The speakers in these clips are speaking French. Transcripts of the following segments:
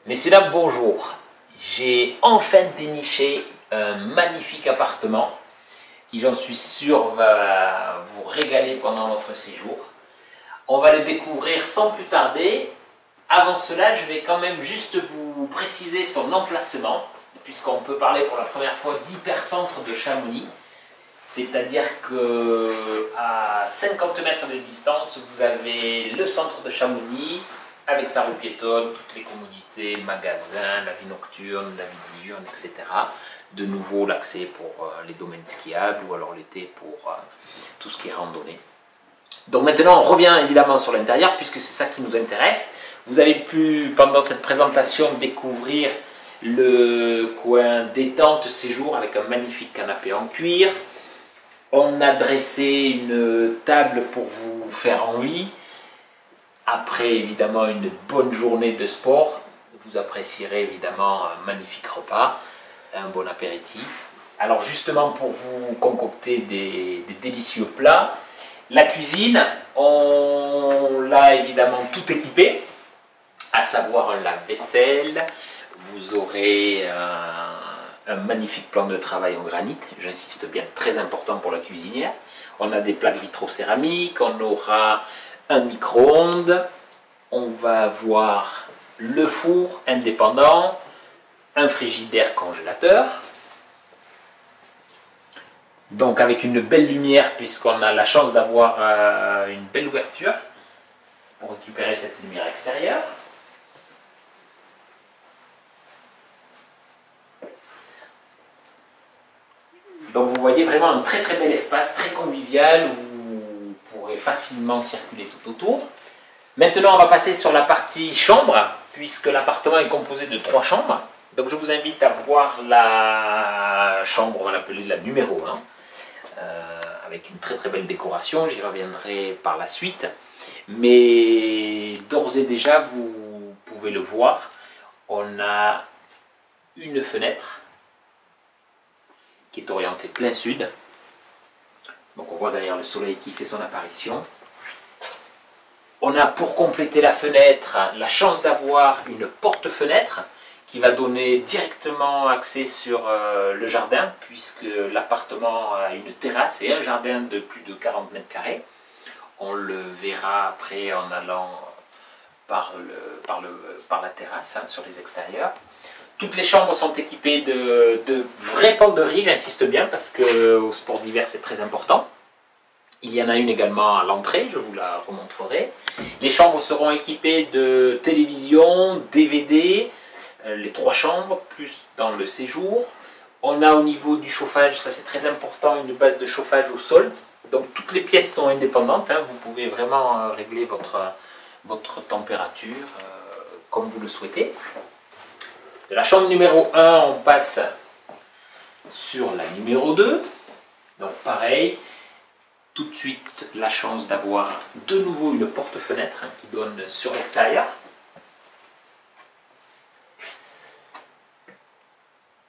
Messieurs, dames, bonjour. J'ai enfin déniché un magnifique appartement qui, j'en suis sûr, va vous régaler pendant votre séjour. On va le découvrir sans plus tarder. Avant cela, je vais quand même juste vous préciser son emplacement, puisqu'on peut parler pour la première fois d'hypercentre de Chamonix. C'est-à-dire qu'à 50 mètres de distance, vous avez le centre de Chamonix, avec sa rue piétonne, toutes les commodités, magasins, la vie nocturne, la vie diurne, etc. De nouveau, l'accès pour les domaines skiables ou alors l'été pour tout ce qui est randonnée. Donc maintenant, on revient évidemment sur l'intérieur puisque c'est ça qui nous intéresse. Vous avez pu, pendant cette présentation, découvrir le coin détente séjour avec un magnifique canapé en cuir. On a dressé une table pour vous faire envie. Après, évidemment, une bonne journée de sport, vous apprécierez évidemment un magnifique repas, un bon apéritif. Alors justement, pour vous concocter des délicieux plats, la cuisine, on l'a évidemment tout équipé, à savoir un lave-vaisselle. Vous aurez un magnifique plan de travail en granit, j'insiste bien, très important pour la cuisinière. On a des plaques vitrocéramiques, on aura un micro-ondes, on va avoir le four indépendant, un frigidaire congélateur. Donc avec une belle lumière puisqu'on a la chance d'avoir une belle ouverture pour récupérer cette lumière extérieure. Donc vous voyez vraiment un très très bel espace, très convivial, où vous pourrez facilement circuler tout autour. Maintenant on va passer sur la partie chambre, puisque l'appartement est composé de 3 chambres. Donc je vous invite à voir la chambre, on va l'appeler la numéro 1, avec une très très belle décoration, j'y reviendrai par la suite. Mais d'ores et déjà, vous pouvez le voir, on a une fenêtre qui est orientée plein sud. Donc on voit d'ailleurs le soleil qui fait son apparition. On a pour compléter la fenêtre la chance d'avoir une porte-fenêtre qui va donner directement accès sur le jardin, puisque l'appartement a une terrasse et un jardin de plus de 40 mètres carrés. On le verra après en allant par la terrasse, sur les extérieurs. Toutes les chambres sont équipées de vraies penderies, j'insiste bien, parce qu'au sport d'hiver c'est très important. Il y en a une également à l'entrée, je vous la remontrerai. Les chambres seront équipées de télévision, DVD, les 3 chambres, plus dans le séjour. On a au niveau du chauffage, ça c'est très important, une base de chauffage au sol. Donc toutes les pièces sont indépendantes, vous pouvez vraiment régler votre température comme vous le souhaitez. De la chambre numéro 1, on passe sur la numéro 2. Donc pareil, tout de suite la chance d'avoir de nouveau une porte-fenêtre qui donne sur l'extérieur.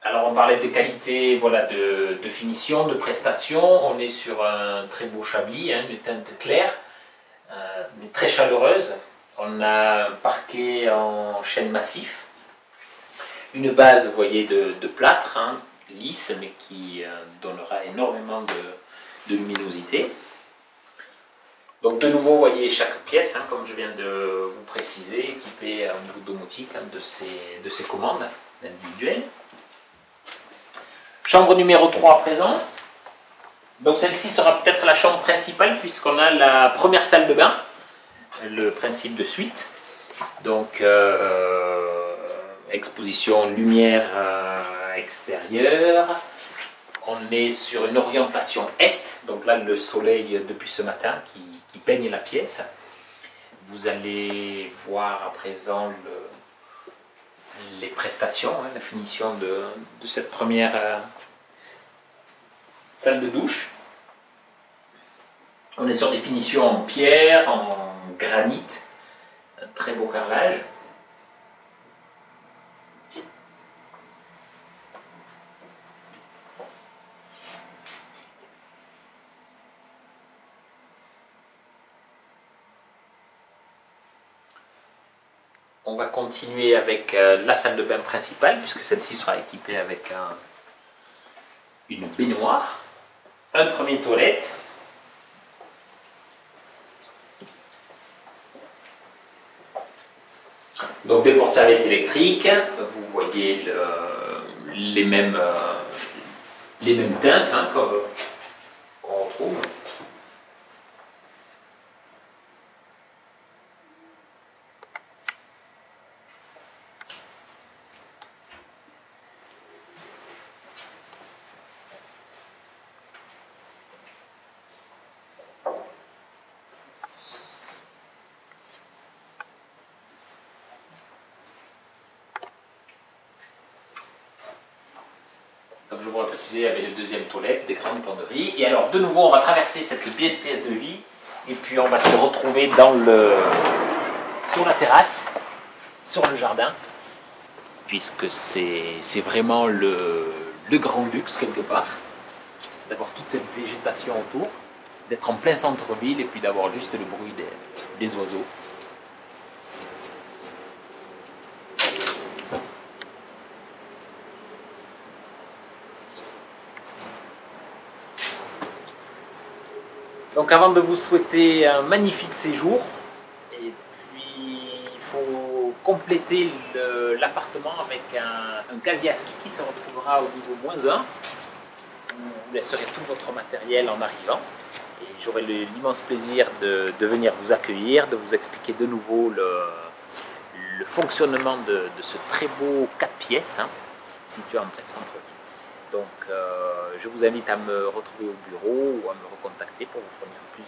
Alors on parlait des qualités, voilà, de finition, de prestation. On est sur un très beau chablis, une teinte claire, mais très chaleureuse. On a un parquet en chêne massif. Une base, vous voyez, de plâtre, lisse, mais qui donnera énormément de luminosité. Donc de nouveau, vous voyez chaque pièce, comme je viens de vous préciser, équipée au niveau domotique de ces commandes individuelles. Chambre numéro 3 à présent. Donc celle-ci sera peut-être la chambre principale puisqu'on a la première salle de bain, le principe de suite. Donc exposition lumière extérieure. On est sur une orientation est, donc là le soleil depuis ce matin qui peigne la pièce. Vous allez voir à présent les prestations, la finition de cette première salle de douche. On est sur des finitions en pierre, en granit, un très beau carrelage. On va continuer avec la salle de bain principale, puisque celle-ci sera équipée avec une baignoire, un premier toilette, donc des portes-serviettes électriques. Vous voyez les mêmes teintes hein, qu'on retrouve. Donc je vous le préciser, il y avait les deuxièmes toilettes, des grandes penderies. Et alors de nouveau, on va traverser cette belle pièce de vie. Et puis on va se retrouver sur la terrasse, sur le jardin. Puisque c'est vraiment le grand luxe quelque part. D'avoir toute cette végétation autour. D'être en plein centre-ville et puis d'avoir juste le bruit des oiseaux. Donc avant de vous souhaiter un magnifique séjour, et puis il faut compléter l'appartement avec un casier à ski qui se retrouvera au niveau -1. Vous laisserez tout votre matériel en arrivant. Et j'aurai l'immense plaisir de venir vous accueillir, de vous expliquer de nouveau le fonctionnement de ce très beau 4 pièces hein, situé en plein centre-ville. Donc je vous invite à me retrouver au bureau ou à me recontacter pour vous fournir plus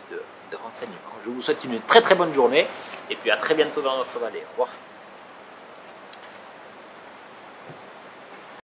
de renseignements. Je vous souhaite une très très bonne journée et puis à très bientôt dans notre vallée. Au revoir.